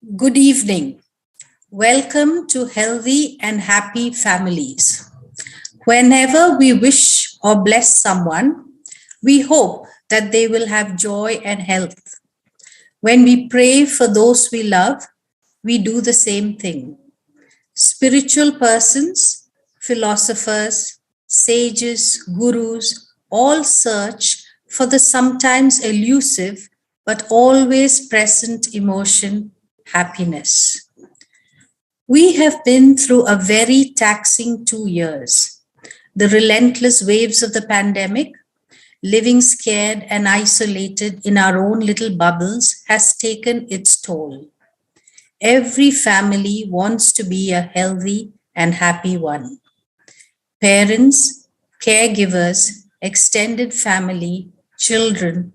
Good evening. Welcome to Healthy and Happy Families. Whenever we wish or bless someone, we hope that they will have joy and health. When we pray for those we love, we do the same thing. Spiritual persons, philosophers, sages, gurus all search for the sometimes elusive but always present emotion, happiness. We have been through a very taxing 2 years. The relentless waves of the pandemic, living scared and isolated in our own little bubbles, has taken its toll. Every family wants to be a healthy and happy one. Parents, caregivers, extended family, children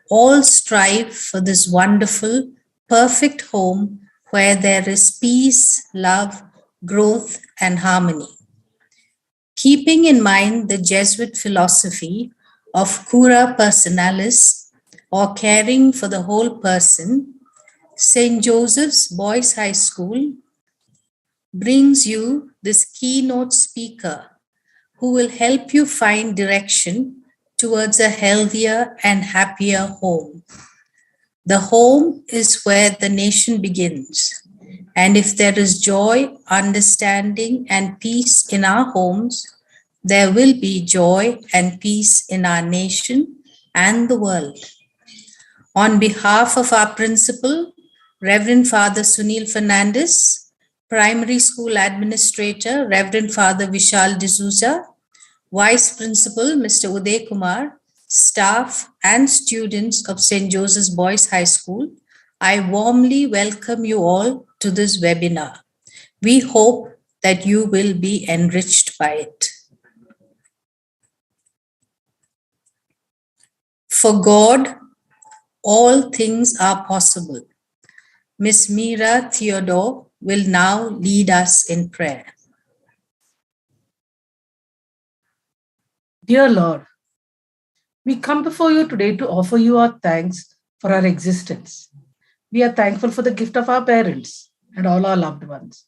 all strive for this wonderful, perfect home where there is peace, love, growth, and harmony. Keeping in mind the Jesuit philosophy of cura personalis, or caring for the whole person, St. Joseph's Boys High School brings you this keynote speaker who will help you find direction towards a healthier and happier home. The home is where the nation begins. And if there is joy, understanding, and peace in our homes, there will be joy and peace in our nation and the world. On behalf of our principal, Reverend Father Sunil Fernandez, Primary School Administrator, Reverend Father Vishal D'Souza, Vice Principal, Mr. Uday Kumar, staff and students of St. Joseph's Boys High School, I warmly welcome you all to this webinar. We hope that you will be enriched by it. For God, all things are possible. Miss Meera Theodore will now lead us in prayer. Dear Lord, we come before you today to offer you our thanks for our existence. We are thankful for the gift of our parents and all our loved ones.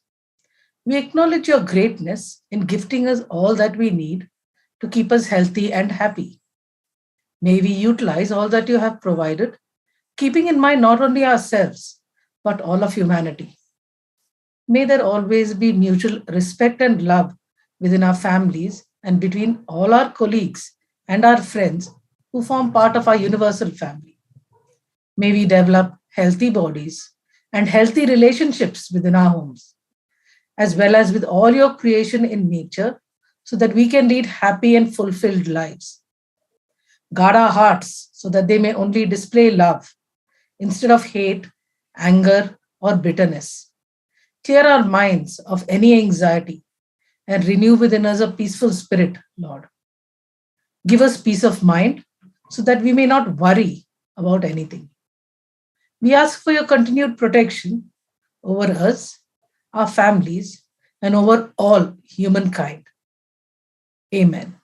We acknowledge your greatness in gifting us all that we need to keep us healthy and happy. May we utilize all that you have provided, keeping in mind not only ourselves, but all of humanity. May there always be mutual respect and love within our families and between all our colleagues and our friends who form part of our universal family. May we develop healthy bodies and healthy relationships within our homes, as well as with all your creation in nature, so that we can lead happy and fulfilled lives. Guard our hearts so that they may only display love instead of hate, anger, or bitterness. Clear our minds of any anxiety and renew within us a peaceful spirit, Lord. Give us peace of mind so that we may not worry about anything. We ask for your continued protection over us, our families, and over all humankind. Amen.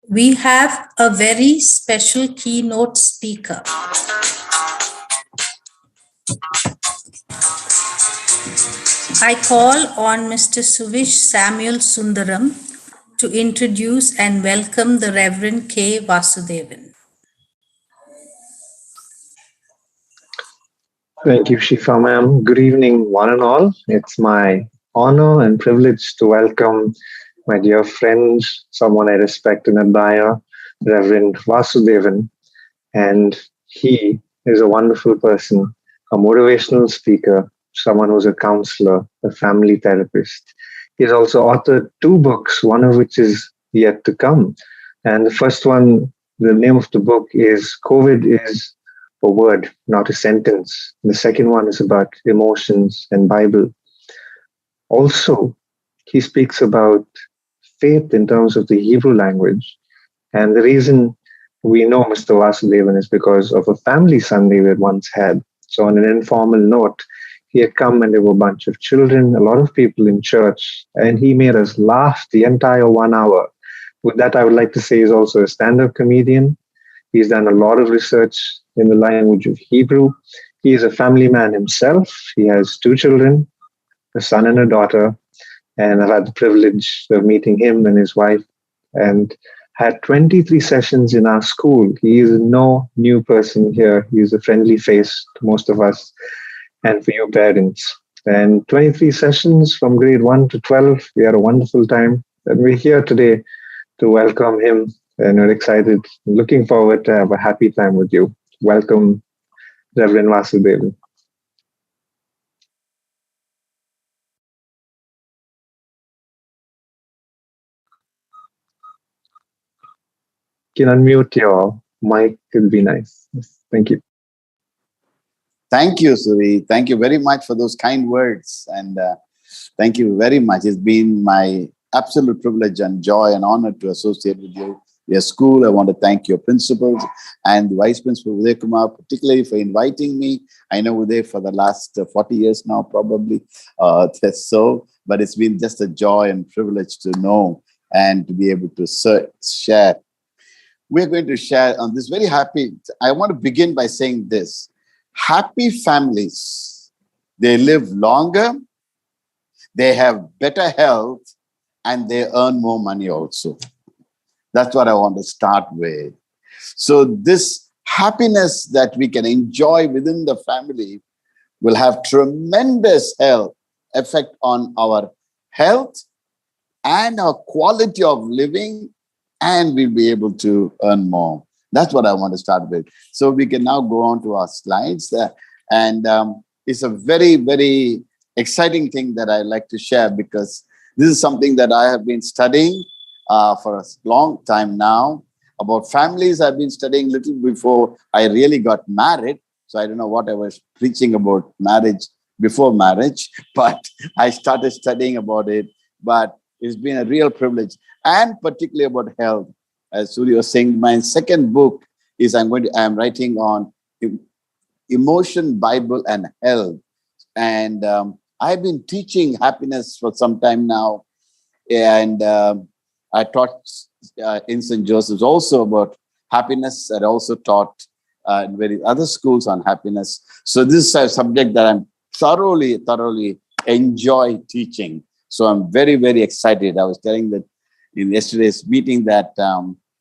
We have a very special keynote speaker. I call on Mr. Suvish Samuel Sundaram to introduce and welcome the Rev K Vasudevan. Thank you, Shifa ma'am. Good evening, one and all. It's my honor and privilege to welcome my dear friends, someone I respect and admire, Reverend Vasudevan. And he is a wonderful person, a motivational speaker, someone who's a counselor, a family therapist. He's also authored 2 books, one of which is yet to come. And the first one, the name of the book is COVID is a Word, Not a Sentence. The second one is about emotions and Bible. Also, he speaks about faith in terms of the Hebrew language. And the reason we know Mr. Vasudevan is because of a family Sunday we once had. So on an informal note, he had come and there were a bunch of children, a lot of people in church, and he made us laugh the entire 1 hour. With that, I would like to say he's also a stand-up comedian. He's done a lot of research in the language of Hebrew. He is a family man himself. He has 2 children, a son and a daughter. And I've had the privilege of meeting him and his wife and had 23 sessions in our school. He is no new person here. He is a friendly face to most of us and for your parents. And 23 sessions from grade 1 to 12. We had a wonderful time. And we're here today to welcome him. And we're excited, looking forward to have a happy time with you. Welcome, Reverend Vasudevan. You can unmute your mic, it'll be nice. Thank you. Thank you, Suri. Thank you very much for those kind words. And thank you very much. It's been my absolute privilege and joy and honor to associate with you. Your school. I want to thank your principals and the Vice Principal Uday Kumar, particularly for inviting me. I know Uday for the last 40 years now, probably. That's so, but it's been just a joy and privilege to know and to be able to share. We're going to share on this very happy. I want to begin by saying this. Happy families, they live longer, they have better health, and they earn more money also. That's what I want to start with. So this happiness that we can enjoy within the family will have tremendous health effect on our health and our quality of living, and we'll be able to earn more. That's what I want to start with. So we can now go on to our slides. It's a very, very exciting thing that I like to share because this is something that I have been studying for a long time now. About families, I've been studying little before I really got married. So I don't know what I was preaching about marriage before marriage, but I started studying about it. But it's been a real privilege, and particularly about health. As Suri was saying, my second book is I'm writing on emotion, Bible, and health. And I've been teaching happiness for some time now. And I taught in St. Joseph's also about happiness. I also taught in various other schools on happiness. So this is a subject that I'm thoroughly enjoy teaching. So I'm very, very excited. I was telling that in yesterday's meeting that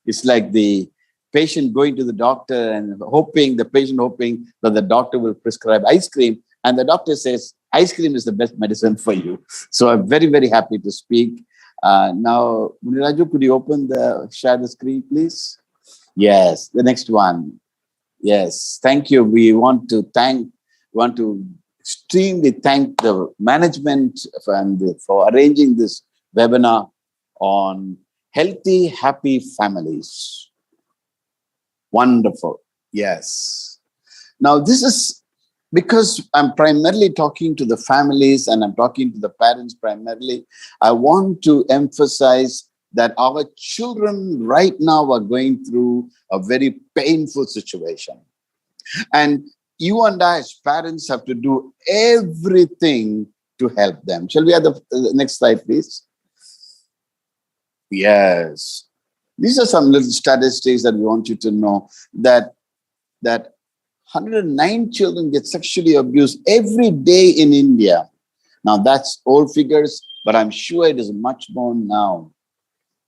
it's like the patient going to the doctor and the patient hoping that the doctor will prescribe ice cream. And the doctor says, ice cream is the best medicine for you. So I'm very, very happy to speak. Now, Muniraju, could you share the screen, please? Yes, the next one. Yes, thank you. We want to extremely thank the management for arranging this webinar on healthy, happy families. Wonderful. Yes. Now, this is because I'm primarily talking to the families and I'm talking to the parents primarily. I want to emphasize that our children right now are going through a very painful situation. And you and I as parents have to do everything to help them. Shall we have the next slide, please? Yes. These are some little statistics that we want you to know that 109 children get sexually abused every day in India. Now, that's old figures, but I'm sure it is much more now.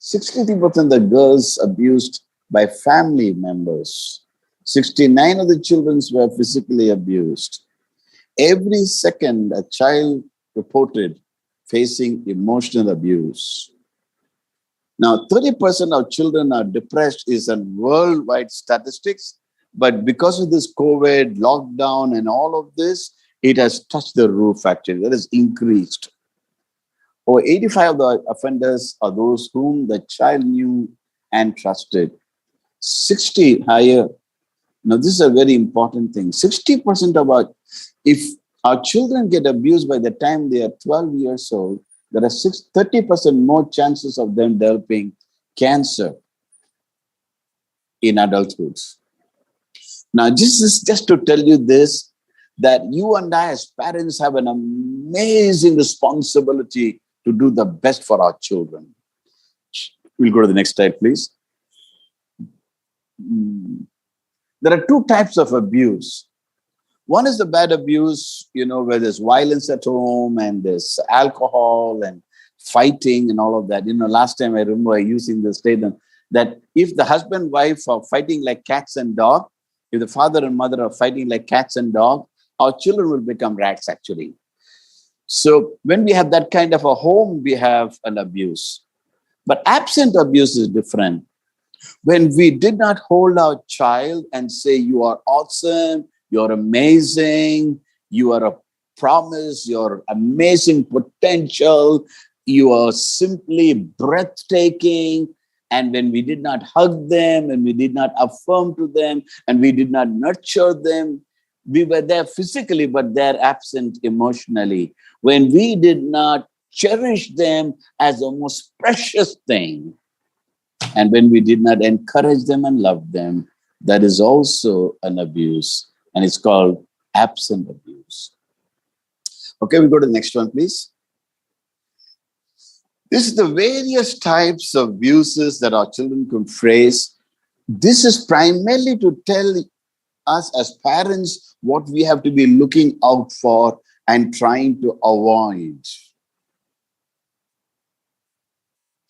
63% of the girls abused by family members. 69 of the children were physically abused. Every second, a child reported facing emotional abuse. Now, 30% of children are depressed is a worldwide statistics, but because of this COVID, lockdown, and all of this, it has touched the roof actually. That has increased. Over 85% of the offenders are those whom the child knew and trusted. 60 higher. Now, this is a very important thing. 60% if our children get abused by the time they are 12 years old, there are 30% more chances of them developing cancer in adulthood. Now, this is just to tell you this, that you and I as parents have an amazing responsibility to do the best for our children. We'll go to the next slide, please. There are two types of abuse. One is the bad abuse, where there's violence at home and there's alcohol and fighting and all of that. Last time I remember using the statement that if the husband and wife are fighting like cats and dogs, if the father and mother are fighting like cats and dogs, our children will become rats actually. So when we have that kind of a home, we have an abuse. But absent abuse is different. When we did not hold our child and say, you are awesome, you're amazing, you are a promise, you're amazing potential, you are simply breathtaking. And when we did not hug them and we did not affirm to them and we did not nurture them, we were there physically, but they're absent emotionally. When we did not cherish them as the most precious thing, and when we did not encourage them and love them, that is also an abuse. And it's called absent abuse. Okay, we go to the next one, please. This is the various types of abuses that our children could face. This is primarily to tell us as parents what we have to be looking out for and trying to avoid.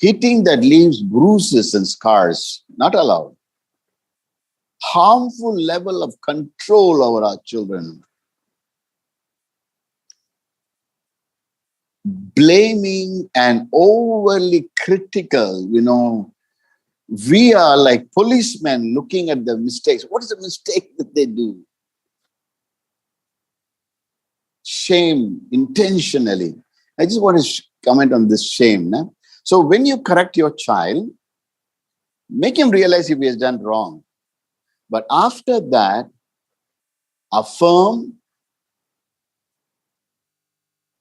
Hitting that leaves bruises and scars, not allowed. Harmful level of control over our children. Blaming and overly critical, we are like policemen looking at the mistakes. What is the mistake that they do? Shame intentionally. I just want to comment on this shame. No? So when you correct your child, make him realize if he has done wrong. But after that, affirm,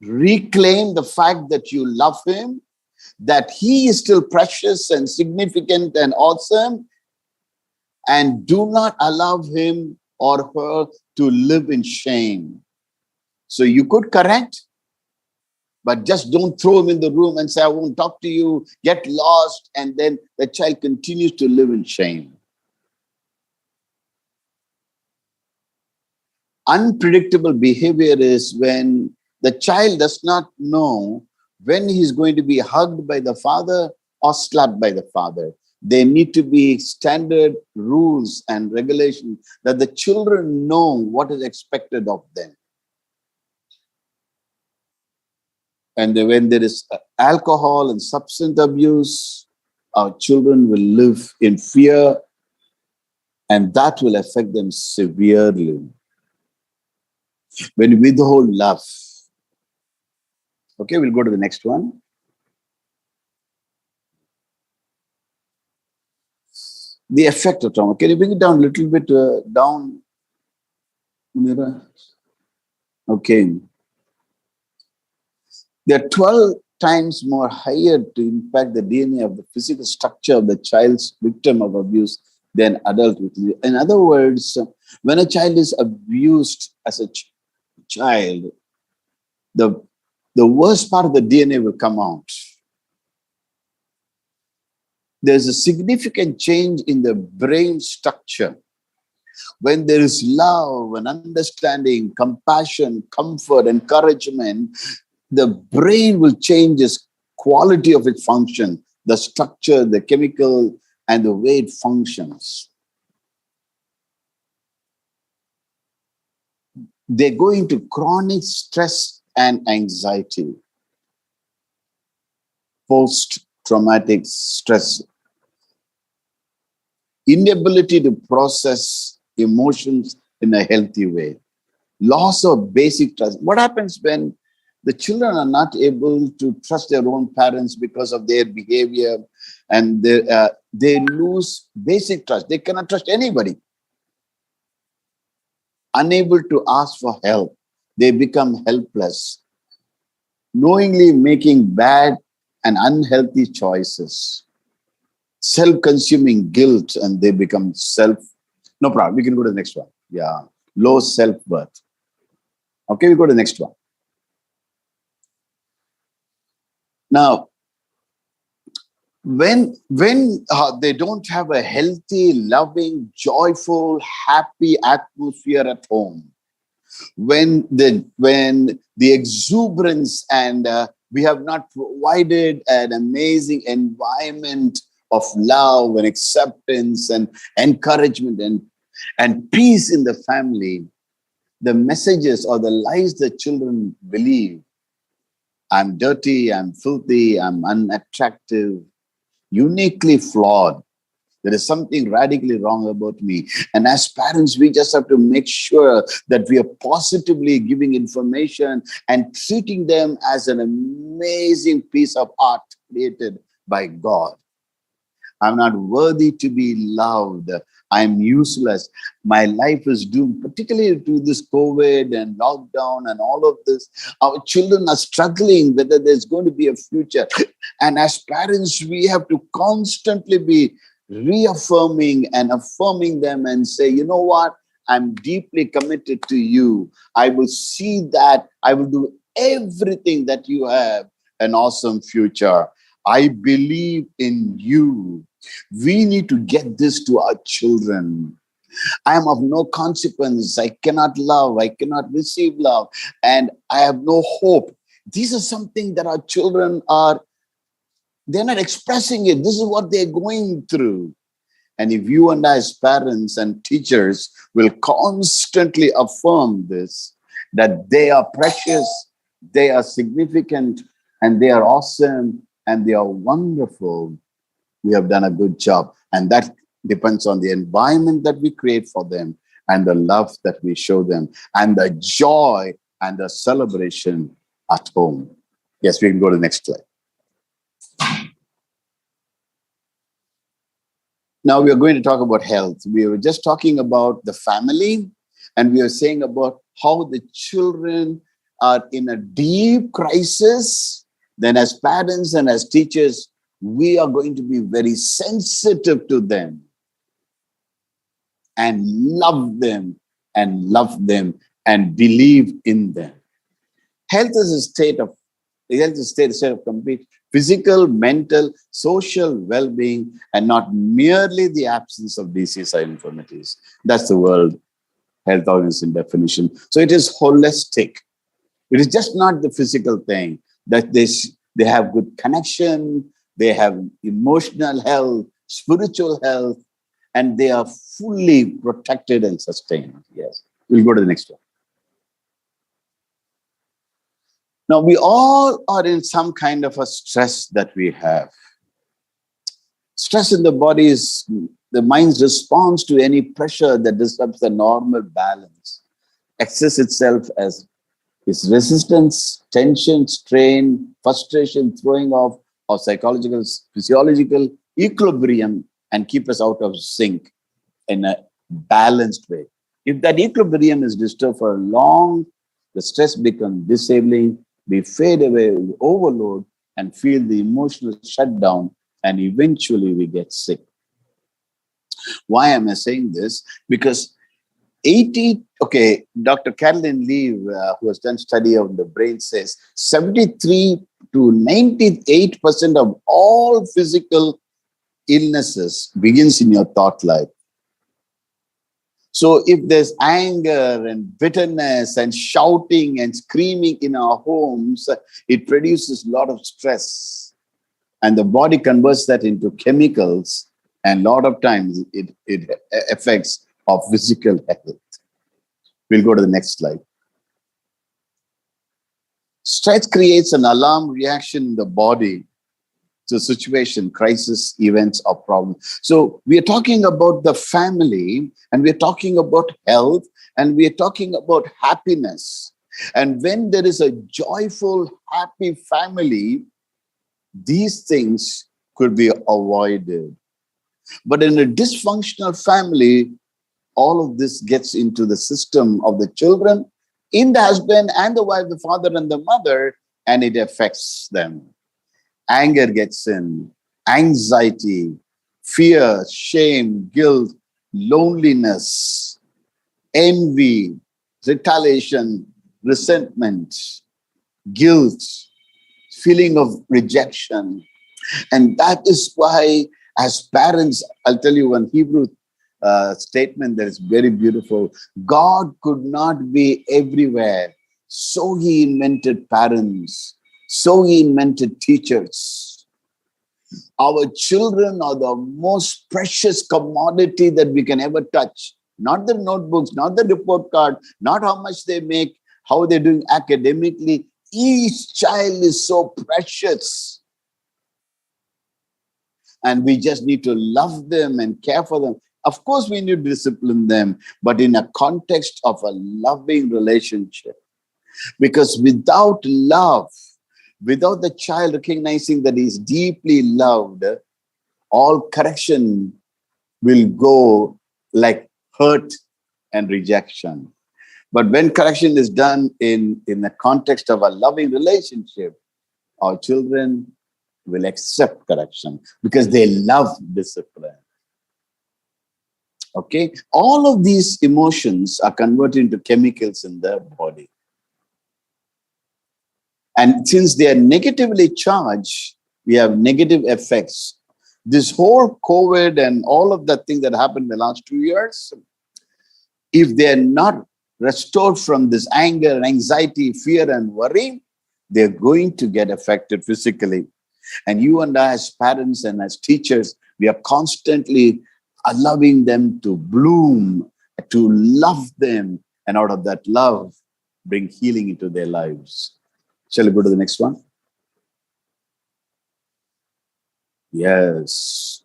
reclaim the fact that you love him, that he is still precious and significant and awesome, and do not allow him or her to live in shame. So you could correct, but just don't throw him in the room and say, I won't talk to you, get lost, and then the child continues to live in shame. Unpredictable behavior is when the child does not know when he's going to be hugged by the father or slapped by the father. There need to be standard rules and regulations that the children know what is expected of them. And when there is alcohol and substance abuse, our children will live in fear, and that will affect them severely. When we withhold love. Okay, we'll go to the next one. The effect of trauma. Can you bring it down a little bit down, Munira? Okay. They are 12 times more higher to impact the DNA of the physical structure of the child's victim of abuse than adult. In other words, when a child is abused as a child, the worst part of the DNA will come out. There's a significant change in the brain structure. When there is love and understanding, compassion, comfort, encouragement, the brain will change its quality of its function, the structure, the chemical, and the way it functions. They go into chronic stress and anxiety, post-traumatic stress, inability to process emotions in a healthy way, loss of basic trust. What happens when the children are not able to trust their own parents because of their behavior, and they lose basic trust? They cannot trust anybody. Unable to ask for help, they become helpless, knowingly making bad and unhealthy choices, self-consuming guilt, and they become no problem. We can go to the next one. Yeah, low self-worth. Okay, we go to the next one. Now, When they don't have a healthy, loving, joyful, happy atmosphere at home, when the exuberance and we have not provided an amazing environment of love and acceptance and encouragement and peace in the family, the messages or the lies the children believe, I'm dirty, I'm filthy, I'm unattractive, uniquely flawed. There is something radically wrong about me. And as parents, we just have to make sure that we are positively giving information and treating them as an amazing piece of art created by God. I'm not worthy to be loved. I'm useless. My life is doomed, particularly to this COVID and lockdown and all of this. Our children are struggling whether there's going to be a future. And as parents, we have to constantly be reaffirming and affirming them and say, you know what? I'm deeply committed to you. I will see that. I will do everything that you have an awesome future. I believe in you. We need to get this to our children. I am of no consequence. I cannot love. I cannot receive love. And I have no hope. These are something that our children they're not expressing it. This is what they're going through. And if you and I as parents and teachers will constantly affirm this, that they are precious, they are significant, and they are awesome, and they are wonderful, we have done a good job. And that depends on the environment that we create for them and the love that we show them and the joy and the celebration at home. Yes, we can go to the next slide. Now we are going to talk about health. We were just talking about the family, and we are saying about how the children are in a deep crisis. Then as parents and as teachers, we are going to be very sensitive to them and love them and believe in them. Health is a state of complete physical, mental, social well-being, and not merely the absence of disease or infirmities. That's the World Health Organization definition. So it is holistic. It is just not the physical thing, that they have good connection, they have emotional health, spiritual health, and they are fully protected and sustained. Yes. We'll go to the next one. Now, we all are in some kind of a stress that we have. Stress in the body is the mind's response to any pressure that disrupts the normal balance. Excess itself as is resistance, tension, strain, frustration, throwing off our psychological, physiological equilibrium and keep us out of sync in a balanced way. If that equilibrium is disturbed for long, the stress becomes disabling. We fade away with overload and feel the emotional shutdown, and eventually we get sick. Why am I saying this? Because Dr. Carolyn Lee, who has done study of the brain, says 73 to 98% of all physical illnesses begins in your thought life. So if there's anger and bitterness and shouting and screaming in our homes, it produces a lot of stress. And the body converts that into chemicals, and a lot of times it affects our physical health. We'll go to the next slide. Stress creates an alarm reaction in the body to situation, crisis, events, or problems. So we are talking about the family, and we're talking about health, and we're talking about happiness. And when there is a joyful, happy family, these things could be avoided. But in a dysfunctional family, all of this gets into the system of the children, in the husband and the wife, the father and the mother, and it affects them. Anger gets in, anxiety, fear, shame, guilt, loneliness, envy, retaliation, resentment, guilt, feeling of rejection, And that is why, as parents, I'll tell you one Hebrew statement that is very beautiful. God could not be everywhere. So he invented parents. So he invented teachers. Our children are the most precious commodity that we can ever touch. Not the notebooks, not the report card, not how much they make, how they're doing academically. Each child is so precious. And we just need to love them and care for them. Of course, we need to discipline them, but in a context of a loving relationship. Because without love, without the child recognizing that he is deeply loved, all correction will go like hurt and rejection. But when correction is done in the context of a loving relationship, our children will accept correction because they love discipline. Okay? All of these emotions are converted into chemicals in the body. And since they are negatively charged, we have negative effects. This whole COVID and all of that thing that happened in the last 2 years, if they're not restored from this anger and anxiety, fear and worry, they're going to get affected physically. And you and I, as parents and as teachers, we are constantly allowing them to bloom, to love them, and out of that love, bring healing into their lives. Shall we go to the next one? Yes.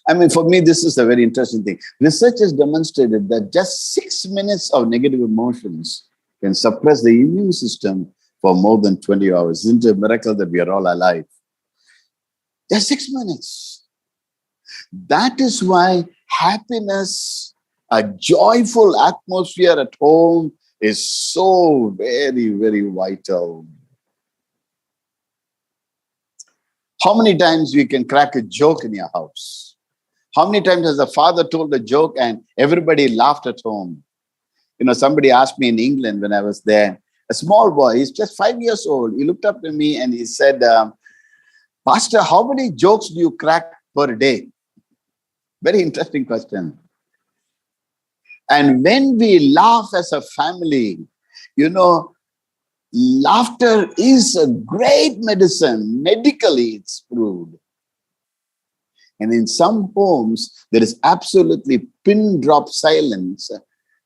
I mean, for me, this is a very interesting thing. Research has demonstrated that just 6 minutes of negative emotions can suppress the immune system for more than 20 hours. Isn't it a miracle that we are all alive? Just 6 minutes. That is why happiness, a joyful atmosphere at home is so very, very vital. How many times we can crack a joke in your house? How many times has the father told a joke and everybody laughed at home? You know, somebody asked me in England when I was there, a small boy, he's just 5 years old. He looked up to me and he said, Pastor, how many jokes do you crack per day? Very interesting question. And when we laugh as a family, you know, laughter is a great medicine. Medically, it's proved. And in some homes, there is absolutely pin drop silence.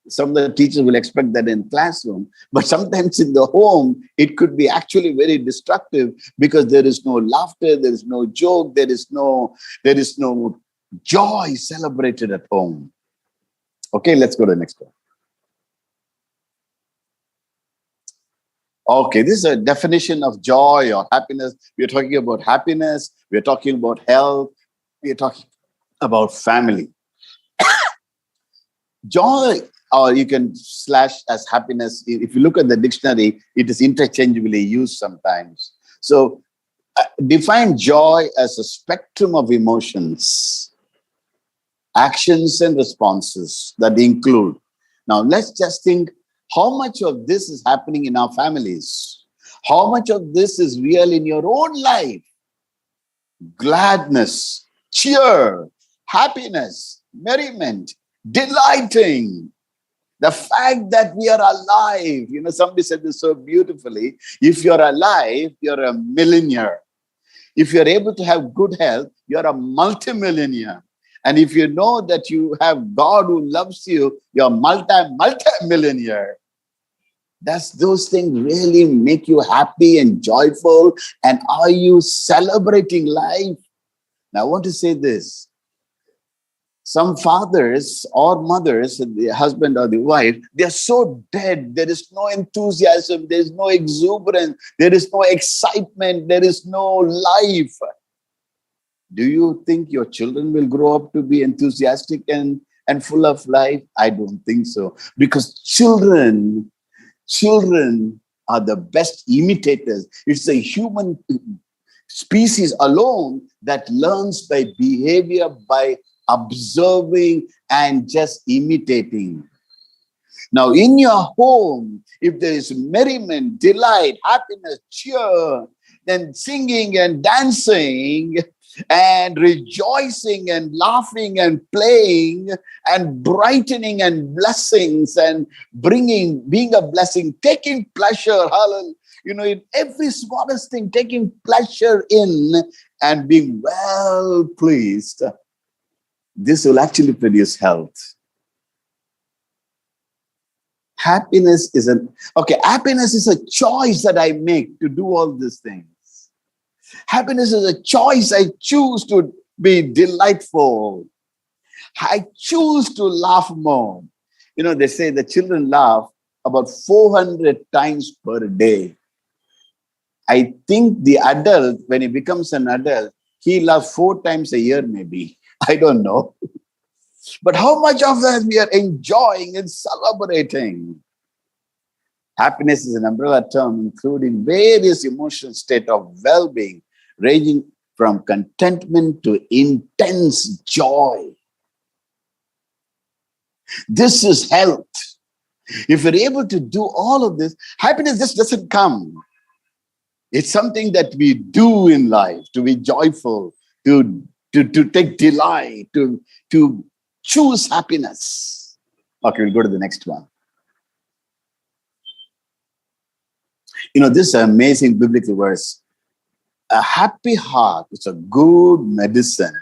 Some of the teachers will expect that in classroom, but sometimes in the home, it could be actually very destructive because there is no laughter, there is no joke, there is no joy celebrated at home. Okay, let's go to the next one. Okay, this is a definition of joy or happiness. We're talking about happiness, we're talking about health, we're talking about family. Joy, or you can slash as happiness. If you look at the dictionary, it is interchangeably used sometimes. So define joy as a spectrum of emotions, actions and responses that include. Now, let's just think how much of this is happening in our families. How much of this is real in your own life? Gladness, cheer, happiness, merriment, delighting. The fact that we are alive. You know, somebody said this so beautifully. If you're alive, you're a millionaire. If you're able to have good health, you're a multimillionaire. And if you know that you have God who loves you, you're multi-millionaire. Does those things really make you happy and joyful? And are you celebrating life? Now, I want to say this. Some fathers or mothers, the husband or the wife, they are so dead. There is no enthusiasm. There is no exuberance. There is no excitement. There is no life. Do you think your children will grow up to be enthusiastic and full of life? I don't think so. Because children are the best imitators. It's the human species alone that learns by behavior, by observing and just imitating. Now, in your home, if there is merriment, delight, happiness, cheer, then singing and dancing and rejoicing and laughing and playing and brightening and blessings and being a blessing, taking pleasure, hallelujah, in every smallest thing, taking pleasure in and being well pleased. This will actually produce health. Happiness is a choice that I make to do all these things. Happiness is a choice. I choose to be delightful. I choose to laugh more. They say the children laugh about 400 times per day. I think the adult, when he becomes an adult, he laughs 4 times a year maybe. I don't know. But how much of that we are enjoying and celebrating? Happiness is an umbrella term including various emotional states of well-being, ranging from contentment to intense joy. This is health. If you're able to do all of this, happiness just doesn't come. It's something that we do in life, to be joyful, to take delight, to choose happiness. Okay, we'll go to the next one. This is an amazing biblical verse. A happy heart is a good medicine.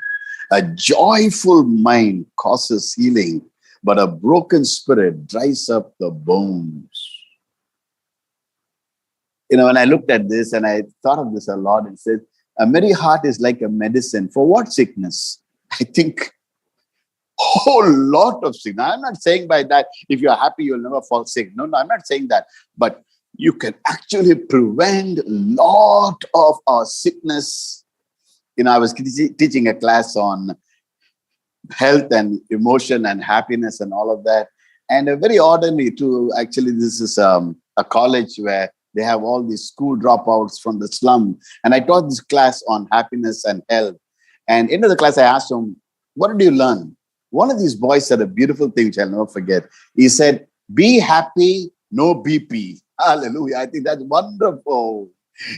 A joyful mind causes healing, but a broken spirit dries up the bones. When I looked at this and I thought of this a lot, it says, a merry heart is like a medicine. For what sickness? I think a whole lot of sickness. I'm not saying by that, if you're happy, you'll never fall sick. No, I'm not saying that. But you can actually prevent a lot of our sickness. I was teaching a class on health and emotion and happiness and all of that. And very ordinary too. Actually, this is a college where they have all these school dropouts from the slum. And I taught this class on happiness and health. And into the class, I asked them, what did you learn? One of these boys said a beautiful thing, which I'll never forget. He said, be happy, no BP. Hallelujah. I think that's wonderful.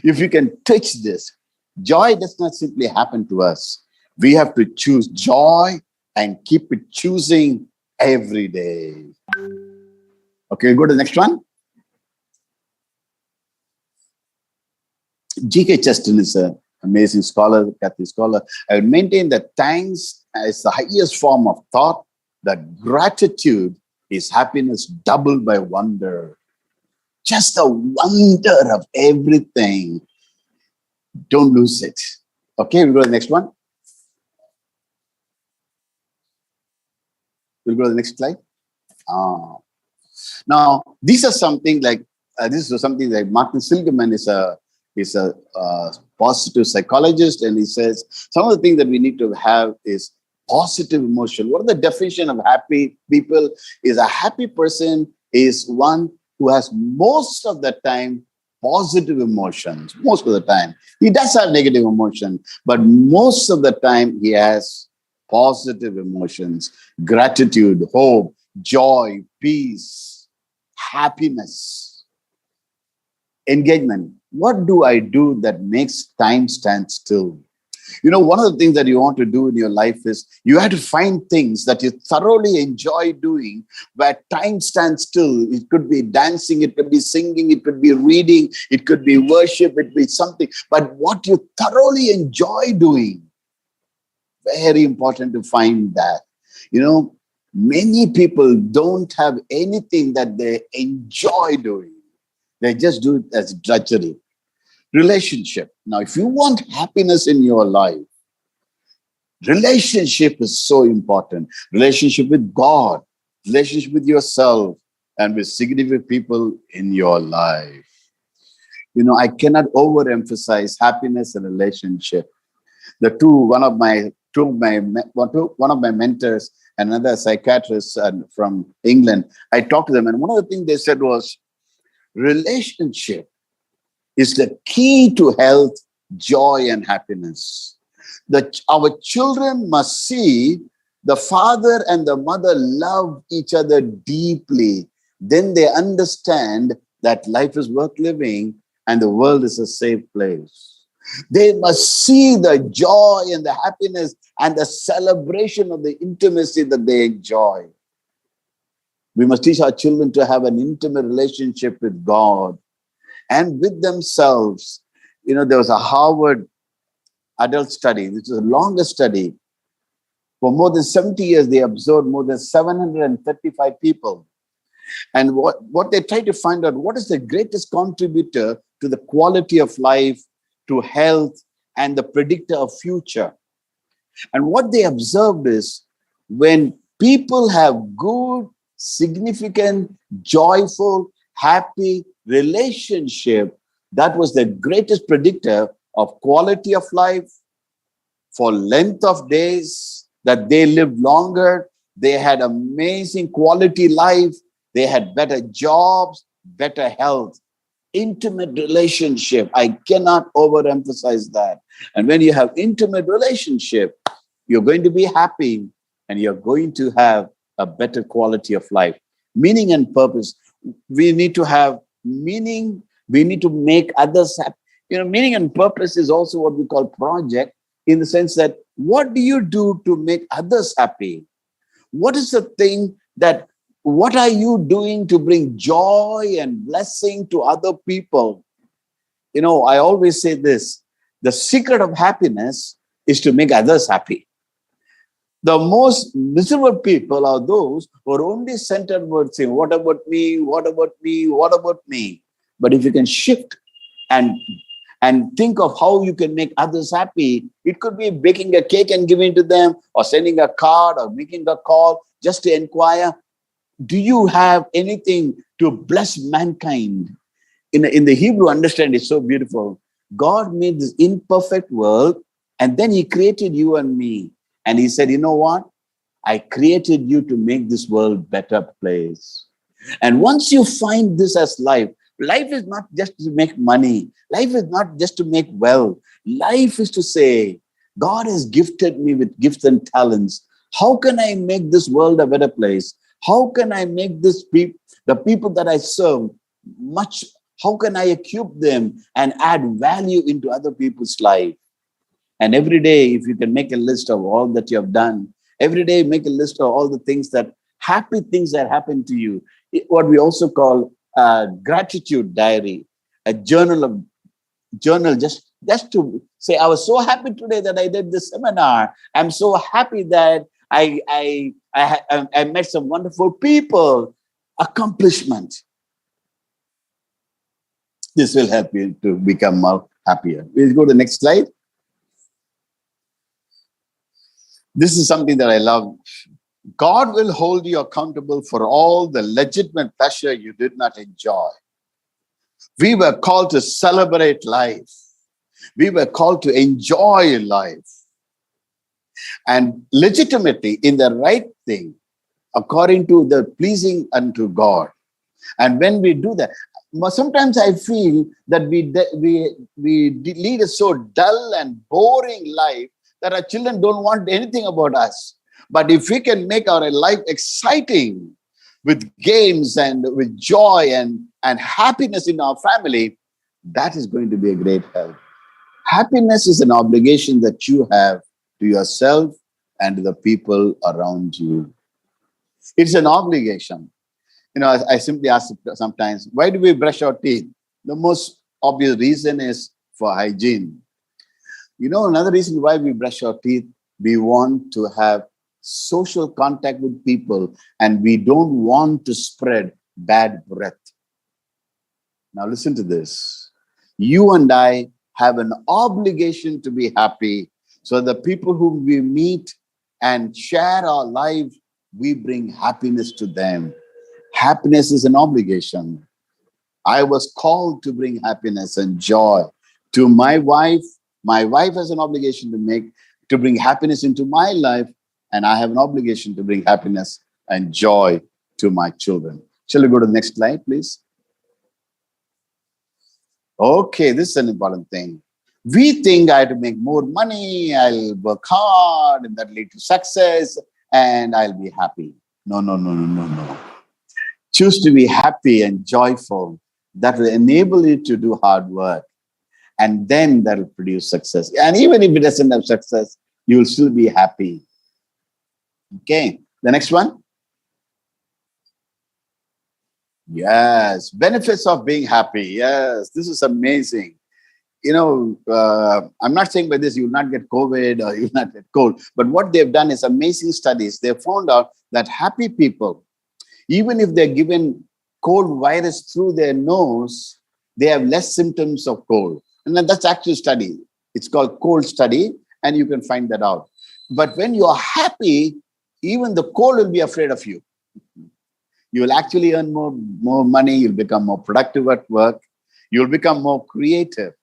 If you can touch this, joy does not simply happen to us. We have to choose joy and keep it choosing every day. Okay, go to the next one. G.K. Chesterton is an amazing scholar, Catholic scholar. I would maintain that thanks is the highest form of thought, that gratitude is happiness doubled by wonder. Just the wonder of everything. Don't lose it. Okay, we'll go to the next one. We'll go to the next slide. Now, these are something like Martin Seligman is a positive psychologist, and he says some of the things that we need to have is positive emotion. What are the definition of happy people? Is a happy person is one who has most of the time positive emotions. Most of the time. He does have negative emotion, but most of the time he has positive emotions. Gratitude, hope, joy, peace, happiness, engagement. What do I do that makes time stand still? One of the things that you want to do in your life is you have to find things that you thoroughly enjoy doing where time stands still. It could be dancing, it could be singing, it could be reading, it could be worship, it could be something. But what you thoroughly enjoy doing, very important to find that. Many people don't have anything that they enjoy doing. They just do it as drudgery. Relationship. Now, if you want happiness in your life, relationship is so important. Relationship with God, relationship with yourself, and with significant people in your life. I cannot overemphasize happiness and relationship. One of my mentors, another psychiatrist from England, I talked to them, and one of the things they said was, relationship is the key to health, joy, and happiness. Our children must see the father and the mother love each other deeply. Then they understand that life is worth living and the world is a safe place. They must see the joy and the happiness and the celebration of the intimacy that they enjoy. We must teach our children to have an intimate relationship with God and with themselves. There was a Harvard adult study. This is the longest study. For more than 70 years, they observed more than 735 people. And what they tried to find out, what is the greatest contributor to the quality of life, to health, and the predictor of future. And what they observed is when people have good, significant, joyful, happy relationship, that was the greatest predictor of quality of life, for length of days, that they lived longer, they had amazing quality life, they had better jobs, better health. Intimate relationship, I cannot overemphasize that. And when you have intimate relationship, you're going to be happy and you're going to have a better quality of life. Meaning and purpose. We need to have meaning. We need to make others happy. Meaning and purpose is also what we call project, in the sense that what do you do to make others happy? What is the thing what are you doing to bring joy and blessing to other people? I always say this, the secret of happiness is to make others happy. The most miserable people are those who are only centered about saying, what about me? What about me? What about me? But if you can shift and think of how you can make others happy, it could be baking a cake and giving to them, or sending a card, or making a call just to inquire, do you have anything to bless mankind? In the Hebrew understanding, it's so beautiful. God made this imperfect world, and then he created you and me. And he said, you know what? I created you to make this world a better place. And once you find this as life is not just to make money. Life is not just to make wealth. Life is to say, God has gifted me with gifts and talents. How can I make this world a better place? How can I make the people that I serve how can I equip them and add value into other people's life? And every day, if you can make a list of all that you have done, every day make a list of all the happy things that happen to you. What we also call a gratitude diary, a journal just to say, I was so happy today that I did this seminar. I'm so happy that I met some wonderful people. Accomplishment. This will help you to become more happier. We'll go to the next slide. This is something that I love. God will hold you accountable for all the legitimate pleasure you did not enjoy. We were called to celebrate life. We were called to enjoy life. And legitimately in the right thing, according to the pleasing unto God. And when we do that, sometimes I feel that we lead a so dull and boring life that our children don't want anything about us. But if we can make our life exciting with games and with joy and happiness in our family, that is going to be a great help. Happiness is an obligation that you have to yourself and to the people around you. It's an obligation. I simply ask sometimes, why do we brush our teeth? The most obvious reason is for hygiene. Another reason why we brush our teeth, we want to have social contact with people and we don't want to spread bad breath. Now listen to this. You and I have an obligation to be happy, so the people whom we meet and share our lives, we bring happiness to them. Happiness is an obligation. I was called to bring happiness and joy to my wife. My wife has an obligation to bring happiness into my life, and I have an obligation to bring happiness and joy to my children. Shall we go to the next slide, please? Okay, this is an important thing. We think I have to make more money, I'll work hard, and that lead to success, and I'll be happy. No. Choose to be happy and joyful. That will enable you to do hard work. And then that'll produce success. And even if it doesn't have success, you'll still be happy. Okay, the next one. Yes, benefits of being happy. Yes, this is amazing. I'm not saying by this you will not get COVID or you will not get cold, but what they've done is amazing studies. They found out that happy people, even if they're given cold virus through their nose, they have less symptoms of cold. And then that's actual study. It's called cold study, and you can find that out. But when you're happy, even the cold will be afraid of you. You will actually earn more money. You'll become more productive at work. You'll become more creative.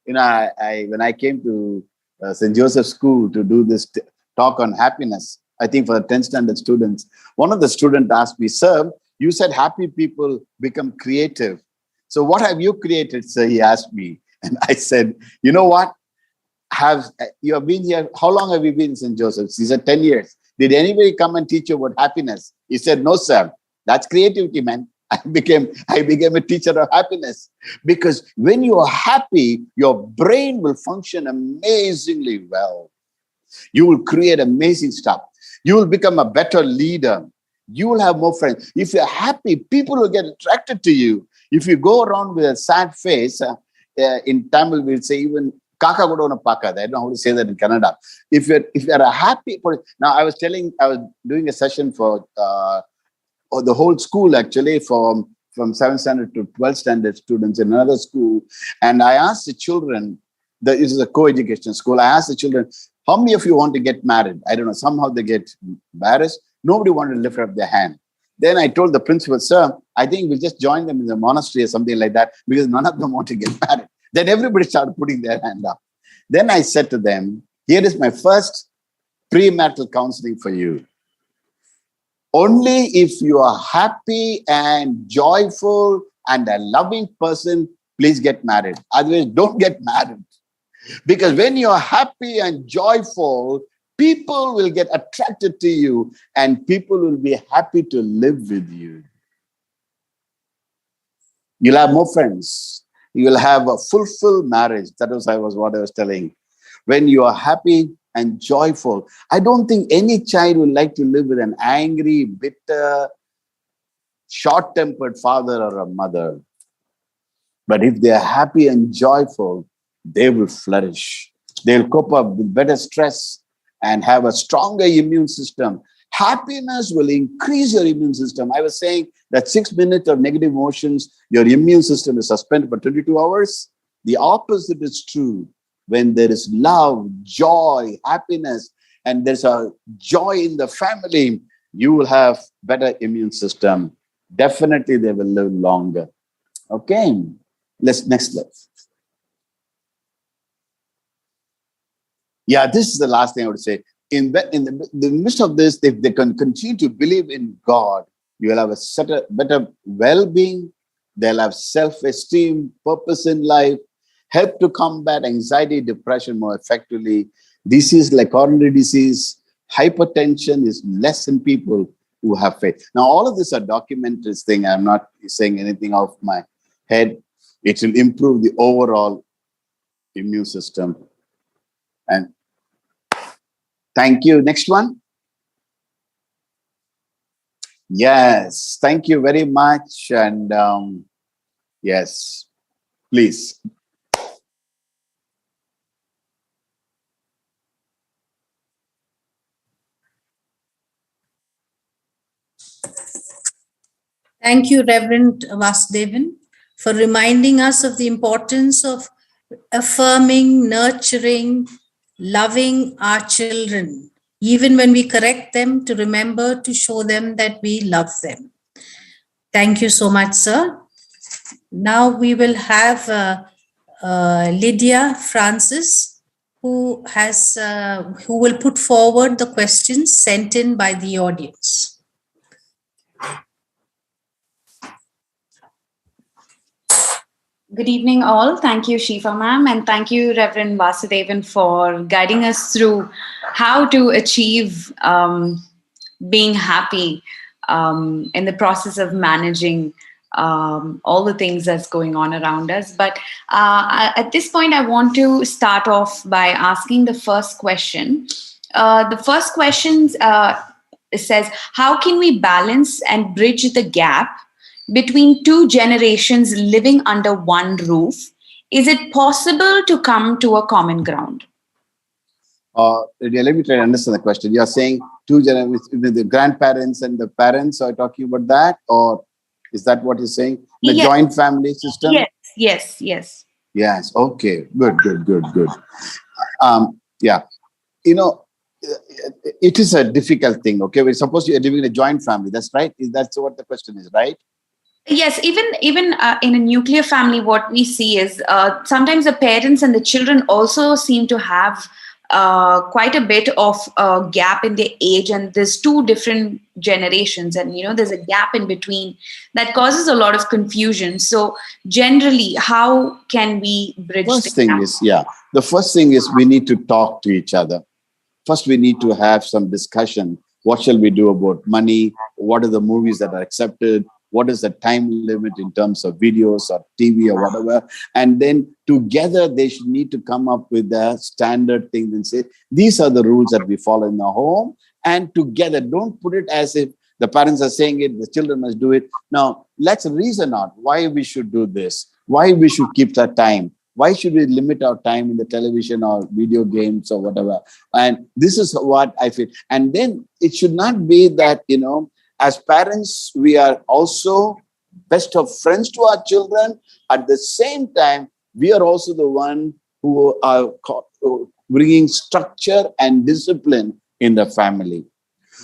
When I came to St. Joseph's School to do this talk on happiness, I think for the 10th standard students, one of the students asked me, "Sir, you said happy people become creative. So what have you created, sir?" He asked me. And I said, "You know what? You have been here, how long have you been in St. Joseph's?" He said, 10 years. "Did anybody come and teach you about happiness?" He said, "No, sir. That's creativity, man." I became a teacher of happiness, because when you are happy, your brain will function amazingly well. You will create amazing stuff. You will become a better leader. You will have more friends. If you're happy, people will get attracted to you. If you go around with a sad face, in Tamil we'll say even kaka kodona paka. I don't know how to say that in Kannada. If you're a happy person. Now I was doing a session for the whole school, actually, from 7th standard to 12th standard students in another school. And I asked the children, this is a co-education school, I asked the children, how many of you want to get married? I don't know, somehow they get embarrassed. Nobody wanted to lift up their hand. Then I told the principal, "Sir, I think we'll just join them in the monastery or something like that, because none of them want to get married." Then everybody started putting their hand up. Then I said to them, "Here is my first premarital counseling for you. Only if you are happy and joyful and a loving person, please get married. Otherwise, don't get married. Because when you are happy and joyful, people will get attracted to you and people will be happy to live with you. You'll have more friends. You will have a fulfilled marriage." That was what I was telling. When you are happy and joyful, I don't think any child would like to live with an angry, bitter, short-tempered father or a mother. But if they are happy and joyful, they will flourish. They'll cope up with better stress and have a stronger immune system. Happiness will increase your immune system. I was saying that 6 minutes of negative emotions, your immune system is suspended for 22 hours. The opposite is true. When there is love, joy, happiness, and there's a joy in the family, you will have better immune system. Definitely they will live longer. Okay, next slide. Yeah, this is the last thing I would say. In the midst of this, if they can continue to believe in God, you will have a better well-being. They'll have self-esteem, purpose in life, help to combat anxiety, depression more effectively. Disease like coronary disease, hypertension is less in people who have faith. Now, all of this are documented things. I'm not saying anything off my head. It will improve the overall immune system. And thank you. Next one. Yes, thank you very much. And yes, please. Thank you, Reverend Vasudevan, for reminding us of the importance of affirming, nurturing, loving our children, even when we correct them, to remember to show them that we love them. Thank you so much, sir. Now we will have Lydia Francis, who will put forward the questions sent in by the audience. Good evening, all. Thank you, Shifa ma'am, and thank you, Reverend Vasudevan, for guiding us through how to achieve being happy in the process of managing all the things that's going on around us. But at this point, I want to start off by asking the first question. The first question says, how can we balance and bridge the gap between two generations living under one roof? Is it possible to come to a common ground? Let me try to understand the question. You're saying two generations, the grandparents and the parents are talking about that, or is that what you're saying? The joint family system? Yes. Okay. Good. Yeah. It is a difficult thing. Okay. We're supposed you're living in a joint family. That's right. That's what the question is, right? Yes, even in a nuclear family, what we see is sometimes the parents and the children also seem to have quite a bit of gap in their age, and there's two different generations, and there's a gap in between that causes a lot of confusion. So generally, how can we bridge the first thing is we need to talk to each other. First, we need to have some discussion. What shall we do about money? What are the movies that are accepted? What is the time limit in terms of videos or TV or whatever? And then together they should need to come up with a standard thing and say, these are the rules that we follow in the home. And together, don't put it as if the parents are saying it, the children must do it. Now, let's reason out why we should do this, why we should keep that time. Why should we limit our time in the television or video games or whatever? And this is what I feel. And then it should not be that, as parents, we are also best of friends to our children. At the same time, we are also the one who are bringing structure and discipline in the family.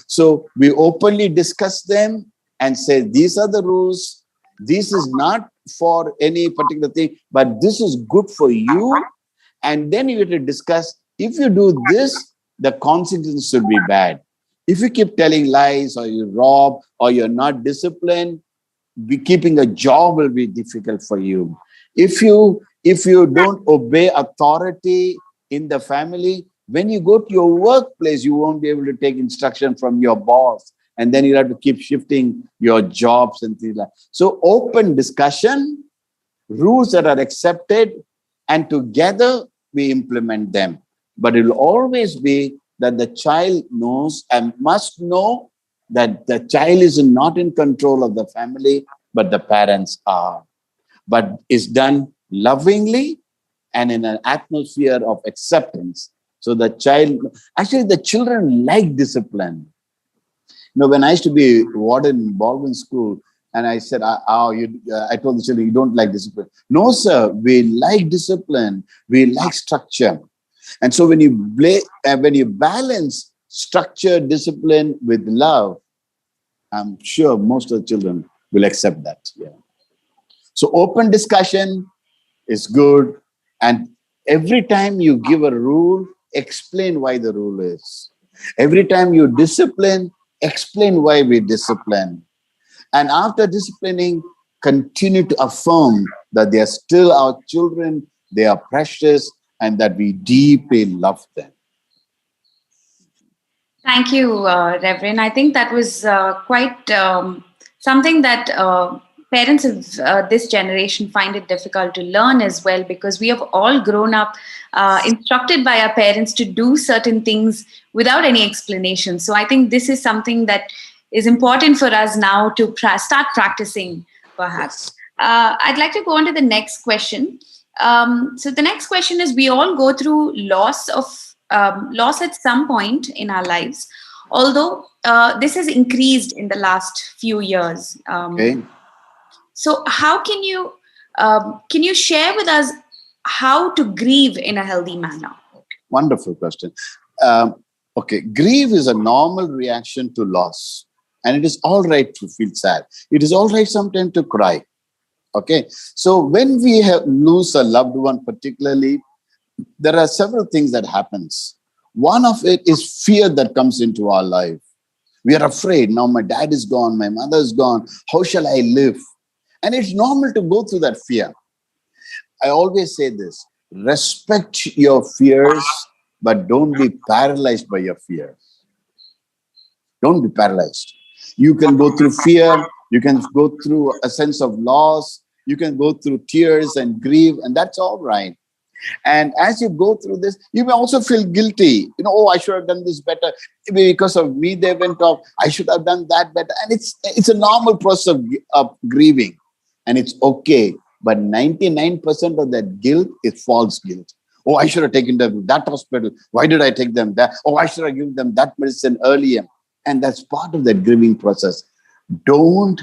So we openly discuss them and say, these are the rules. This is not for any particular thing, but this is good for you. And then you have to discuss, if you do this, the consequences should be bad. If you keep telling lies or you rob or you're not disciplined, keeping a job will be difficult for you. If you don't obey authority in the family, when you go to your workplace, you won't be able to take instruction from your boss. And then you have to keep shifting your jobs and things like that. So open discussion, rules that are accepted, and together we implement them. But it will always be that the child knows and must know that the child is not in control of the family, but the parents are. But it's done lovingly and in an atmosphere of acceptance. So the children like discipline. When I used to be warden in Baldwin School, and I said, I told the children, you don't like discipline. No, sir, we like discipline. We like structure. And so when you balance structure, discipline with love, I'm sure most of the children will accept that. Yeah. So open discussion is good. And every time you give a rule, explain why the rule is. Every time you discipline, explain why we discipline. And after disciplining, continue to affirm that they are still our children, they are precious, and that we deeply love them. Thank you, Reverend. I think that was quite something that parents of this generation find it difficult to learn as well, because we have all grown up instructed by our parents to do certain things without any explanation. So I think this is something that is important for us now to start practicing, perhaps. I'd like to go on to the next question. So the next question is, we all go through loss at some point in our lives, although this has increased in the last few years. Okay. So how can you share with us how to grieve in a healthy manner? Wonderful question. Okay, grief is a normal reaction to loss, and it is all right to feel sad. It is all right sometimes to cry. Okay, so when we lose a loved one, particularly, there are several things that happens. One of it is fear that comes into our life. We are afraid. Now my dad is gone, my mother is gone. How shall I live? And it's normal to go through that fear. I always say this: respect your fears, but don't be paralyzed by your fears. Don't be paralyzed. You can go through fear. You can go through a sense of loss. You can go through tears and grief, and that's all right. And as you go through this, you may also feel guilty. Oh, I should have done this better. Maybe because of me, they went off. I should have done that better. And it's a normal process of grieving. And it's okay. But 99% of that guilt is false guilt. Oh, I should have taken them to that hospital. Why did I take them there? Oh, I should have given them that medicine earlier. And that's part of that grieving process. Don't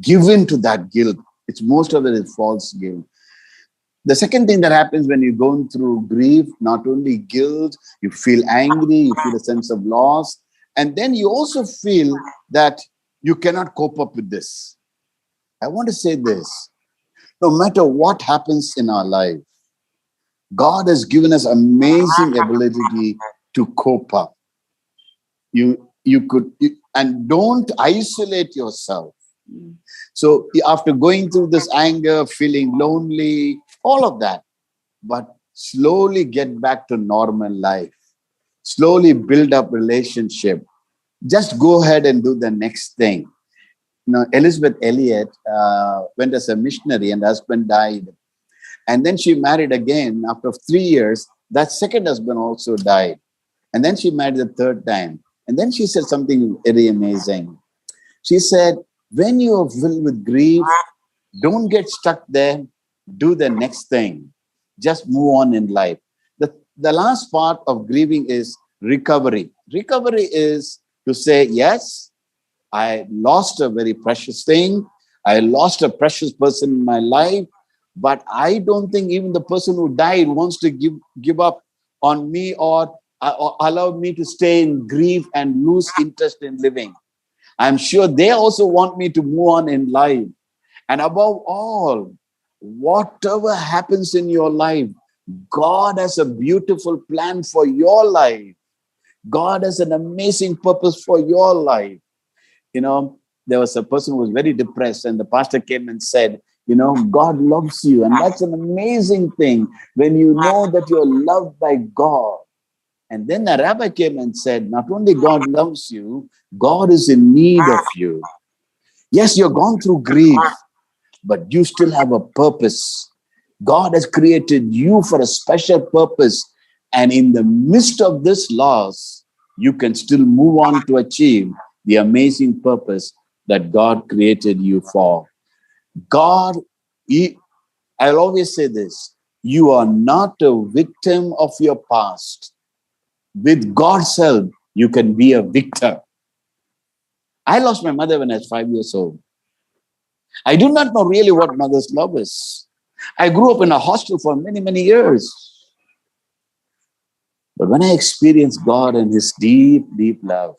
give in to that guilt. Most of it is false guilt. The second thing that happens when you're going through grief, not only guilt, you feel angry, you feel a sense of loss, and then you also feel that you cannot cope up with this. I want to say this. No matter what happens in our life, God has given us amazing ability to cope up. And don't isolate yourself. So after going through this anger, feeling lonely, all of that, but slowly get back to normal life. Slowly build up relationship. Just go ahead and do the next thing. Elizabeth Elliot went as a missionary and her husband died. And then she married again after 3 years. That second husband also died. And then she married the third time. And then she said something very amazing. She said, when you are filled with grief, don't get stuck there. Do the next thing. Just move on in life. The last part of grieving is recovery. Recovery is to say, yes, I lost a very precious thing. I lost a precious person in my life. But I don't think even the person who died wants to give up on me or allow me to stay in grief and lose interest in living. I'm sure they also want me to move on in life. And above all, whatever happens in your life, God has a beautiful plan for your life. God has an amazing purpose for your life. There was a person who was very depressed, and the pastor came and said, God loves you. And that's an amazing thing when you know that you're loved by God. And then the rabbi came and said, not only God loves you, God is in need of you. Yes, you're gone through grief, but you still have a purpose. God has created you for a special purpose. And in the midst of this loss, you can still move on to achieve the amazing purpose that God created you for. I'll always say this, you are not a victim of your past. With God's help, you can be a victor. I lost my mother when I was 5 years old. I do not know really what mother's love is. I grew up in a hostel for many, many years. But when I experienced God and His deep, deep love,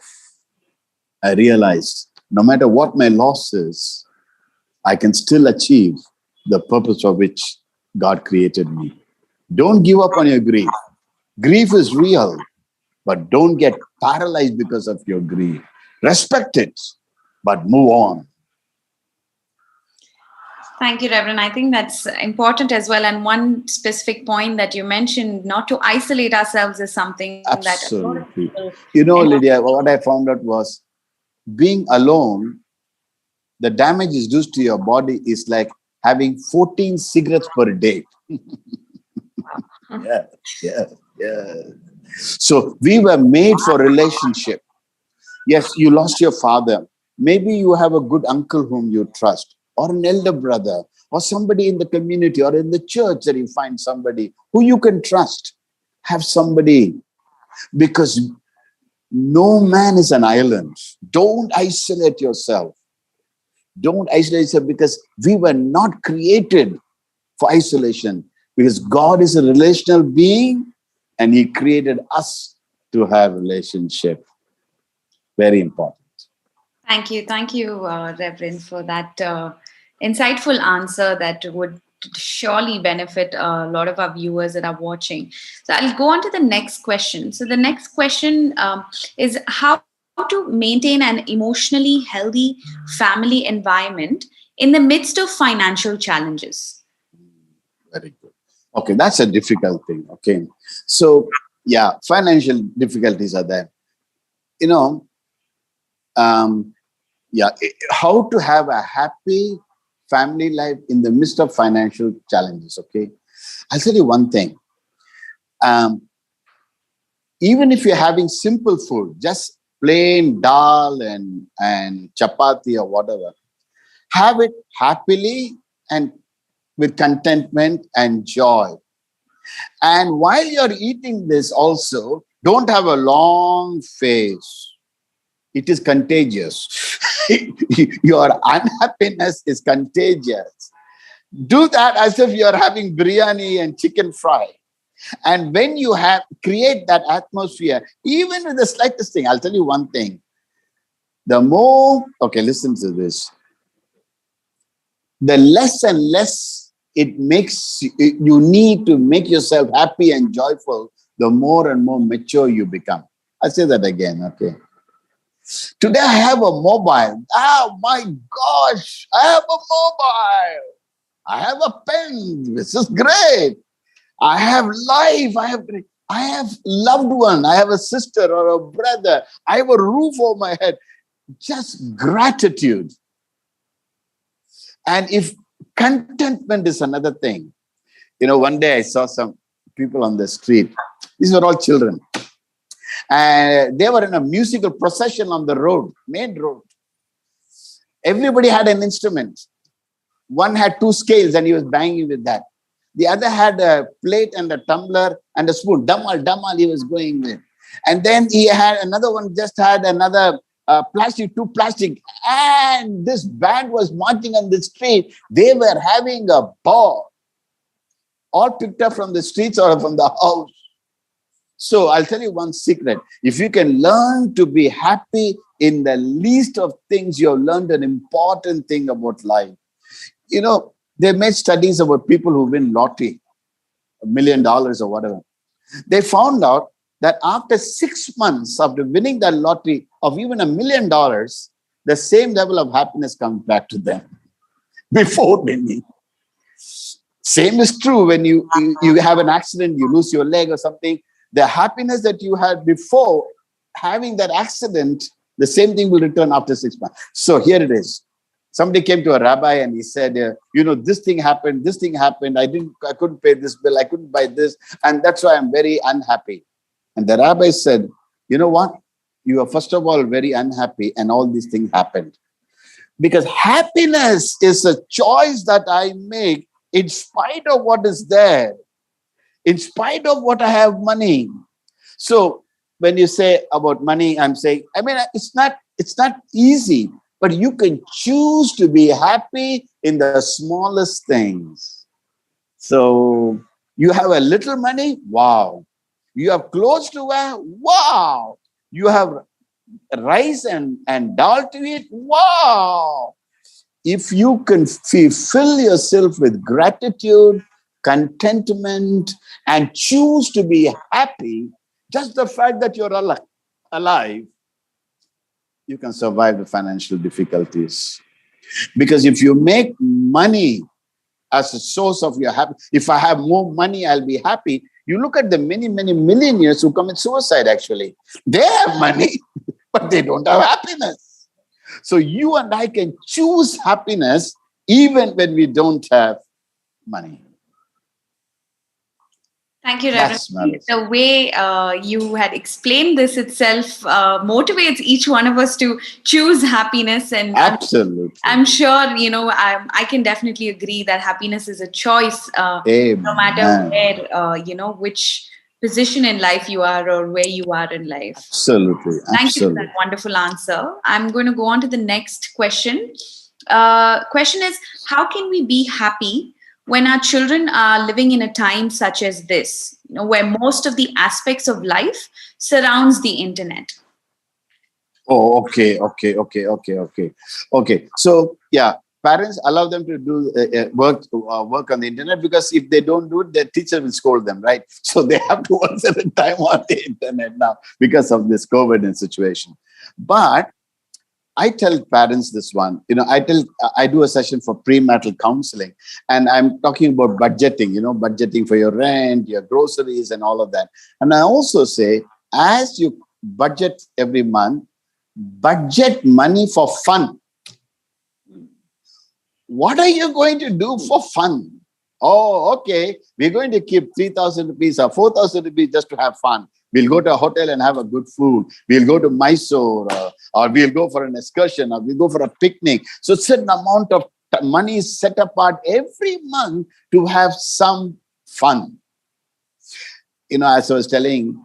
I realized no matter what my loss is, I can still achieve the purpose for which God created me. Don't give up on your grief. Grief is real, but don't get paralyzed because of your grief. Respect it, but move on. Thank you, Reverend. I think that's important as well. And one specific point that you mentioned, not to isolate ourselves, is something Absolutely. Lydia, what I found out was being alone, the damage is due to your body is like having 14 cigarettes per day. Yeah. So we were made for relationship. Yes, you lost your father. Maybe you have a good uncle whom you trust, or an elder brother, or somebody in the community or in the church that you find somebody who you can trust. Have somebody, because no man is an island. Don't isolate yourself. Don't isolate yourself, because we were not created for isolation, because God is a relational being and He created us to have relationship. Very important. Thank you, Reverend, for that insightful answer that would surely benefit a lot of our viewers that are watching. So I'll go on to the next question. So the next question is how to maintain an emotionally healthy family environment in the midst of financial challenges. Very good. Okay, that's a difficult thing. Okay. So, financial difficulties are there. how to have a happy family life in the midst of financial challenges. Okay, I'll tell you one thing. Even if you're having simple food, just plain dal and chapati or whatever, have it happily and with contentment and joy. And while you're eating this also, don't have a long face. It is contagious. Your unhappiness is contagious. Do that as if you're having biryani and chicken fry. And when you create that atmosphere, even with the slightest thing, I'll tell you one thing. Listen to this. The less and less it makes you need to make yourself happy and joyful, the more and more mature you become. I'll say that again, okay? Today I have a mobile. Oh my gosh, I have a mobile. I have a pen. This is great. I have life. I have loved one. I have a sister or a brother. I have a roof over my head. Just gratitude. And if contentment is another thing. One day I saw some people on the street. These were all children. And they were in a musical procession on the road, main road. Everybody had an instrument. One had 2 scales and he was banging with that. The other had a plate and a tumbler and a spoon. Damal he was going with. And then he had another one, just had another two plastic. And this band was marching on the street. They were having a ball. All picked up from the streets or from the house. So I'll tell you one secret. If you can learn to be happy in the least of things, you have learned an important thing about life. They made studies about people who win lottery, $1 million or whatever. They found out that after 6 months after winning that lottery of even $1 million, the same level of happiness comes back to them before winning. Same is true when you have an accident, you lose your leg or something. The happiness that you had before having that accident, the same thing will return after 6 months. So here it is. Somebody came to a rabbi and he said, this thing happened. I couldn't pay this bill. I couldn't buy this. And that's why I'm very unhappy. And the rabbi said, you know what? You are first of all very unhappy and all these things happened. Because happiness is a choice that I make in spite of what is there. In spite of what I have money. So when you say about money, I'm saying, it's not easy. But you can choose to be happy in the smallest things. So you have a little money, wow. You have clothes to wear, wow. You have rice and dal to eat, wow. If you can fill yourself with gratitude, contentment, and choose to be happy, just the fact that you're alive, you can survive the financial difficulties. Because if you make money as a source of your happiness, if I have more money, I'll be happy. You look at the many, many millionaires who commit suicide, actually. They have money, but they don't have happiness. So you and I can choose happiness even when we don't have money. Thank you, Reverend. The way you had explained this itself motivates each one of us to choose happiness. And absolutely, I'm sure, I can definitely agree that happiness is a choice, no matter where, which position in life you are or where you are in life. Absolutely. Thank you for that wonderful answer. I'm going to go on to the next question. Question is, how can we be happy when our children are living in a time such as this, where most of the aspects of life surrounds the internet? Oh, okay. So, parents allow them to do work on the internet, because if they don't do it, their teacher will scold them, right? So they have to work at a time on the internet now because of this COVID situation. But I tell parents this one, I do a session for premarital counseling, and I'm talking about budgeting, budgeting for your rent, your groceries and all of that. And I also say, as you budget every month, budget money for fun. What are you going to do for fun? Oh, okay. We're going to keep 3,000 rupees or 4,000 rupees just to have fun. We'll go to a hotel and have a good food. We'll go to Mysore, or we'll go for an excursion, or we'll go for a picnic. So certain amount of money is set apart every month to have some fun. As I was telling,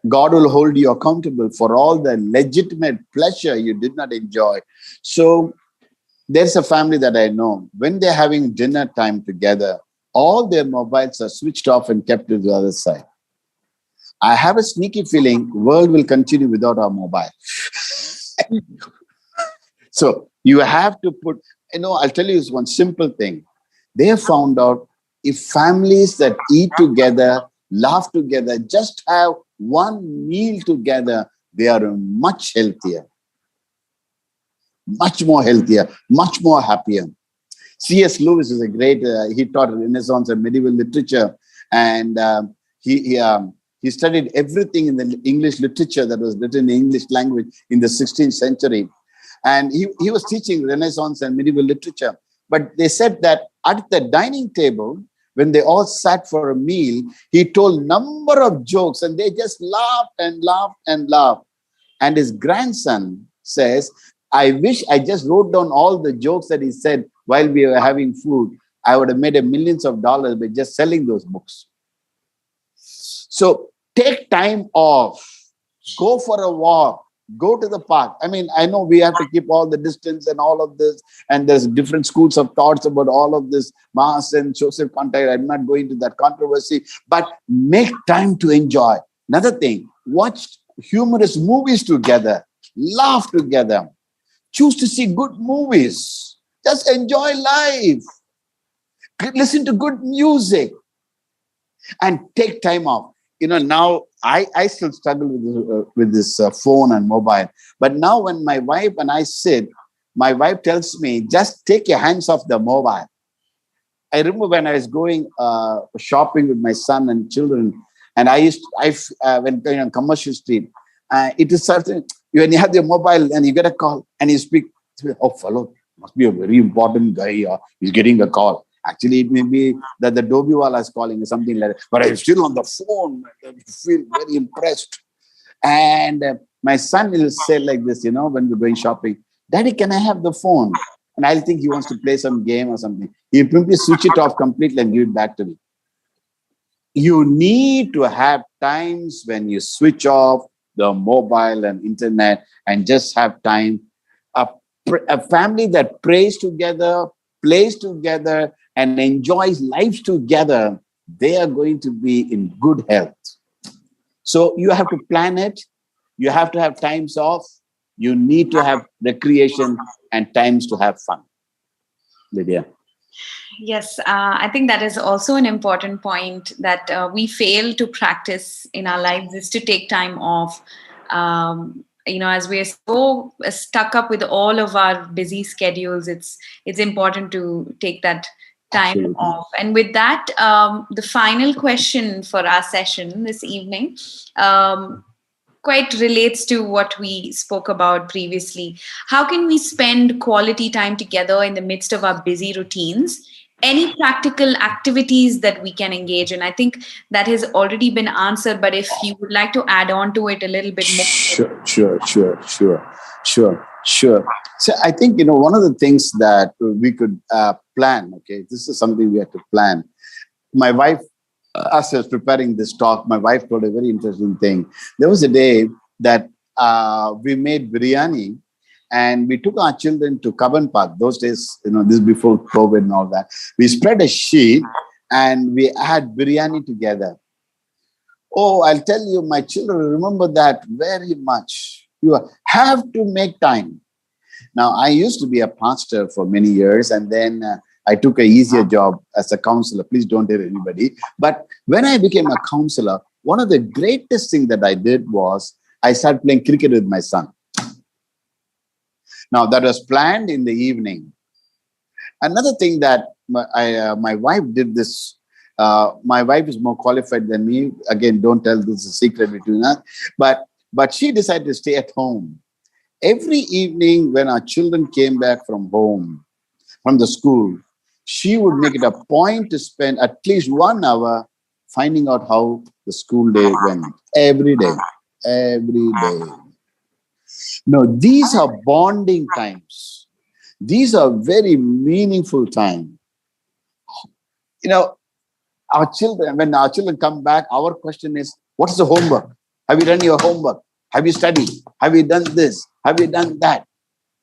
God will hold you accountable for all the legitimate pleasure you did not enjoy. So there's a family that I know, when they're having dinner time together, all their mobiles are switched off and kept to the other side. I have a sneaky feeling the world will continue without our mobile. So you have to put, I'll tell you one simple thing. They have found out if families that eat together, laugh together, just have one meal together, they are much healthier, much more healthier, much more happier. C.S. Lewis is a great, he taught Renaissance and medieval literature, and he studied everything in the English literature that was written in the English language in the 16th century. And he was teaching Renaissance and medieval literature. But they said that at the dining table, when they all sat for a meal, he told number of jokes and they just laughed and laughed and laughed. And his grandson says, I wish I just wrote down all the jokes that he said while we were having food. I would have made millions of dollars by just selling those books. So take time off, go for a walk, go to the park. I know we have to keep all the distance and all of this, and there's different schools of thoughts about all of this mass and social contact. I'm not going to that controversy, but make time to enjoy. Another thing, watch humorous movies together, laugh together, choose to see good movies, just enjoy life, listen to good music, and take time off. Now I still struggle with this phone and mobile. But now when my wife and I sit, my wife tells me, just take your hands off the mobile. I remember when I was going shopping with my son and children, and I went on Commercial Street. It is certain, when you have your mobile and you get a call and you speak, oh, fellow, must be a very important guy, or he's getting a call. Actually, it may be that the Dobiwala is calling or something like that. But I'm still on the phone. I feel very impressed. And my son will say like this, when we're going shopping, Daddy, can I have the phone? And I'll think he wants to play some game or something. He'll simply switch it off completely and give it back to me. You need to have times when you switch off the mobile and internet and just have time. A family that prays together, plays together, and enjoys life together, they are going to be in good health. So you have to plan it. You have to have times off. You need to have recreation and times to have fun. Lydia. Yes, I think that is also an important point that we fail to practice in our lives, is to take time off. As we're so stuck up with all of our busy schedules, it's important to take that time Absolutely. off. And with that, the final question for our session this evening quite relates to what we spoke about previously. How can we spend quality time together in the midst of our busy routines? Any practical activities that we can engage in? I think that has already been answered, but if you would like to add on to it a little bit more. Sure. So I think, one of the things that we could plan, okay, this is something we have to plan. My wife, as I was preparing this talk, my wife told a very interesting thing. There was a day that we made biryani, and we took our children to Kaban Park. Those days, this is before COVID and all that. We spread a sheet and we had biryani together. Oh, I'll tell you, my children remember that very much. You have to make time. Now, I used to be a pastor for many years, and then I took an easier job as a counselor. Please don't tell anybody. But when I became a counselor, one of the greatest things that I did was I started playing cricket with my son. Now, that was planned in the evening. Another thing that my wife did this. My wife is more qualified than me. Again, don't tell this is a secret between us. But she decided to stay at home. Every evening when our children came back from from the school, she would make it a point to spend at least 1 hour finding out how the school day went. Every day. Every day. No, these are bonding times. These are very meaningful times. Our children, when our children come back, our question is, what is the homework? Have you done your homework? Have you studied? Have you done this? Have you done that?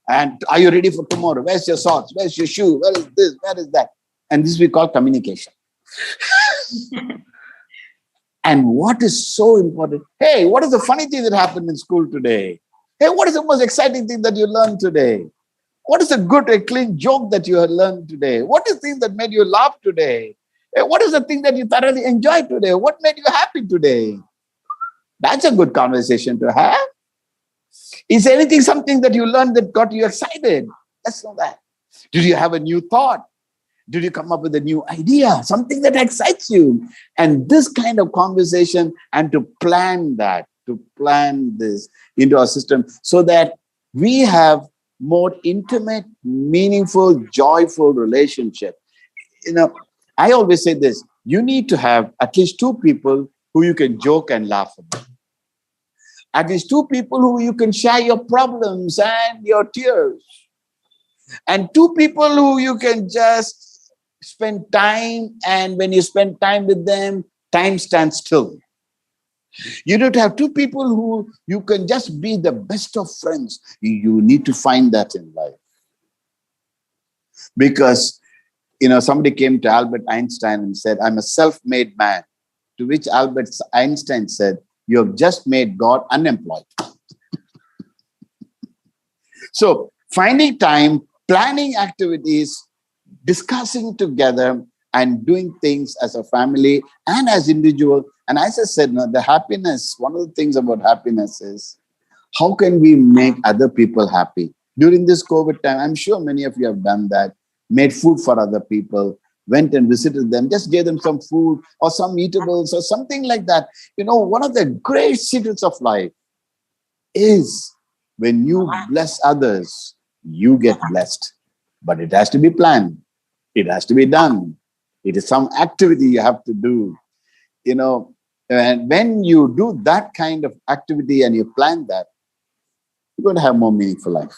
And are you ready for tomorrow? Where's your socks? Where's your shoe? Where is this? Where is that? And this we call communication. And what is so important? Hey, what is the funny thing that happened in school today? Hey, what is the most exciting thing that you learned today? What is a good, a clean joke that you have learned today? What is the thing that made you laugh today? Hey, what is the thing that you thoroughly enjoyed today? What made you happy today? That's a good conversation to have. Is there anything, something that you learned that got you excited? Let's know that. Did you have a new thought? Did you come up with a new idea? Something that excites you? And this kind of conversation, and to plan this into our system so that we have more intimate, meaningful, joyful relationship. I always say this, you need to have at least 2 people who you can joke and laugh about. At least 2 people who you can share your problems and your tears. And 2 people who you can just spend time, and when you spend time with them, time stands still. You need to have 2 people who you can just be the best of friends. You need to find that in life. Because somebody came to Albert Einstein and said, I'm a self-made man. To which Albert Einstein said, you have just made God unemployed. So finding time, planning activities, discussing together, and doing things as a family and as individual. And as I said, the happiness, one of the things about happiness is, how can we make other people happy? During this COVID time, I'm sure many of you have done that. Made food for other people, went and visited them, just gave them some food or some eatables or something like that. One of the great secrets of life is when you bless others, you get blessed. But it has to be planned. It has to be done. It is some activity you have to do. And when you do that kind of activity and you plan that, you're going to have more meaningful life.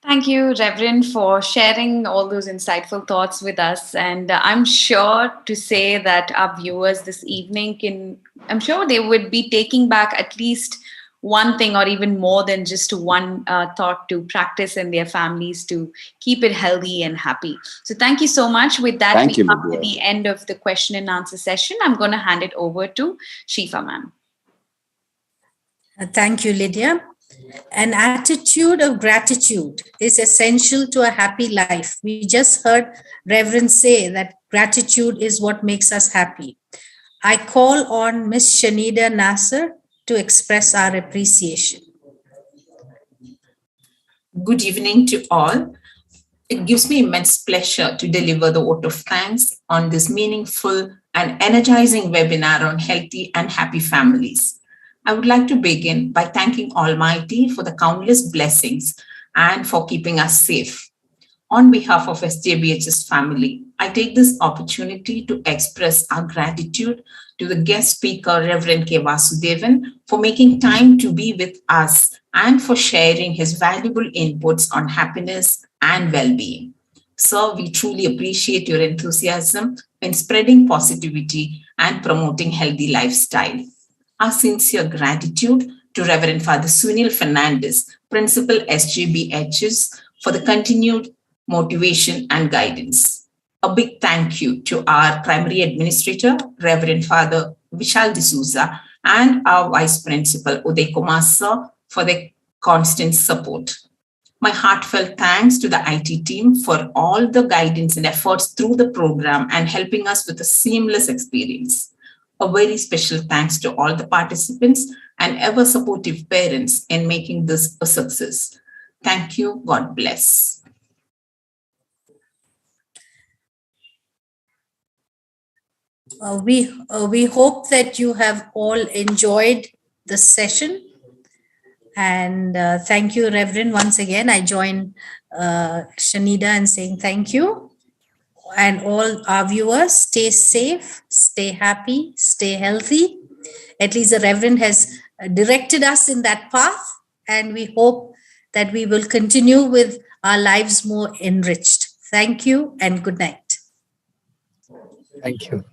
Thank you, Reverend, for sharing all those insightful thoughts with us. And I'm sure to say that our viewers this evening I'm sure they would be taking back at least one thing or even more than just one thought to practice in their families to keep it healthy and happy. So thank you so much. With that, we come to the end of the question and answer session. I'm going to hand it over to Shifa ma'am. Thank you, Lydia. An attitude of gratitude is essential to a happy life. We just heard Reverend say that gratitude is what makes us happy. I call on Miss Shanida Nasser to express our appreciation. Good evening to all. It gives me immense pleasure to deliver the vote of thanks on this meaningful and energizing webinar on healthy and happy families. I would like to begin by thanking Almighty for the countless blessings and for keeping us safe. On behalf of SJBHS family, I take this opportunity to express our gratitude to the guest speaker, Rev K Vasudevan, for making time to be with us and for sharing his valuable inputs on happiness and well-being. Sir, we truly appreciate your enthusiasm in spreading positivity and promoting healthy lifestyle. Our sincere gratitude to Reverend Father Sunil Fernandez, Principal SJBHS, for the continued motivation and guidance. A big thank you to our primary administrator, Reverend Father Vishal D'Souza, and our Vice Principal, Uday Kumar Sir, for their constant support. My heartfelt thanks to the IT team for all the guidance and efforts through the program and helping us with a seamless experience. A very special thanks to all the participants and ever supportive parents in making this a success. Thank you. God bless. We hope that you have all enjoyed the session. And thank you, Reverend. Once again, I join Shanida in saying thank you. And all our viewers, stay safe, stay happy, stay healthy. At least the Reverend has directed us in that path, and we hope that we will continue with our lives more enriched. Thank you and good night. Thank you.